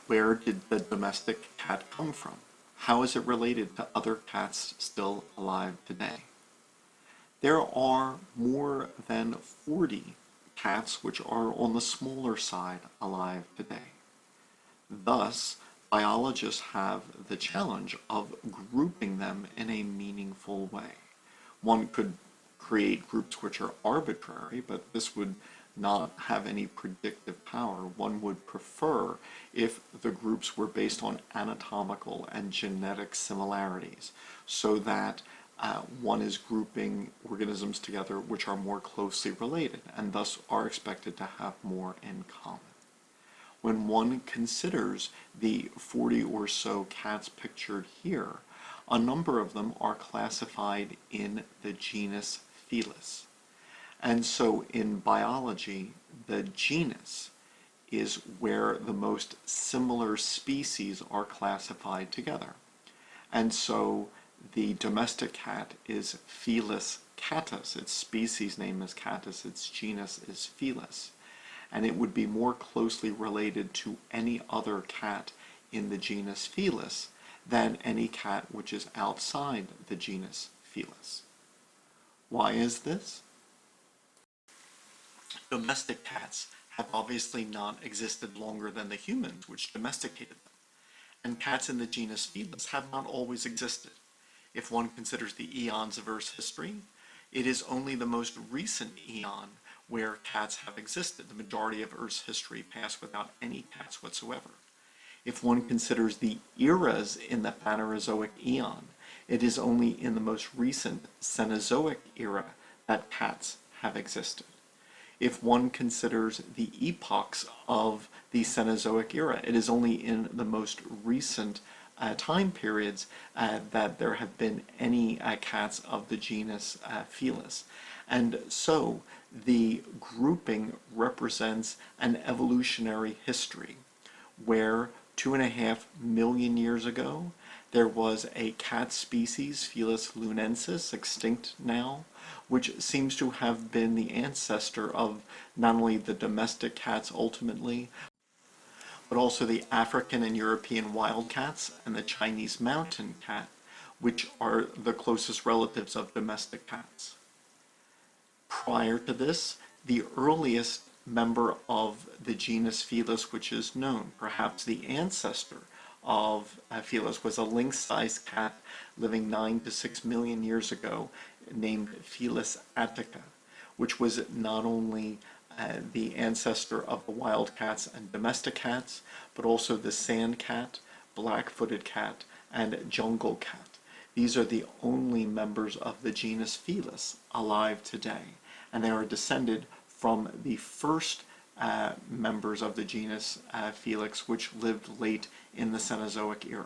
Where did the domestic cat come from? How is it related to other cats still alive today? There are more than 40 cats which are on the smaller side alive today. Thus, biologists have the challenge of grouping them in a meaningful way. One could create groups which are arbitrary, but this would not have any predictive power. One would prefer if the groups were based on anatomical and genetic similarities, so that one is grouping organisms together which are more closely related and thus are expected to have more in common. When one considers the 40 or so cats pictured here, a number of them are classified in the genus Felis. And so in biology, the genus is where the most similar species are classified together. And so the domestic cat is Felis catus. Its species name is catus, its genus is Felis. And it would be more closely related to any other cat in the genus Felis than any cat which is outside the genus Felis. Why is this? Domestic cats have obviously not existed longer than the humans which domesticated them, and cats in the genus Felis have not always existed. If one considers the eons of Earth's history, it is only the most recent eon where cats have existed. The majority of Earth's history passed without any cats whatsoever. If one considers the eras in the Phanerozoic eon, it is only in the most recent Cenozoic era that cats have existed. If one considers the epochs of the Cenozoic era, it is only in the most recent time periods that there have been any cats of the genus Felis. And so the grouping represents an evolutionary history where 2.5 million years ago there was a cat species, Felis lunensis, extinct now, which seems to have been the ancestor of not only the domestic cats ultimately, but also the African and European wild cats and the Chinese mountain cat, which are the closest relatives of domestic cats. Prior to this, the earliest member of the genus Felis which is known, perhaps the ancestor of Felis, was a lynx-sized cat living 9 to 6 million years ago named Felis attica, which was not only the ancestor of the wild cats and domestic cats, but also the sand cat, black-footed cat, and jungle cat. These are the only members of the genus Felis alive today, and they are descended from the first members of the genus Felis, which lived late in the Cenozoic era.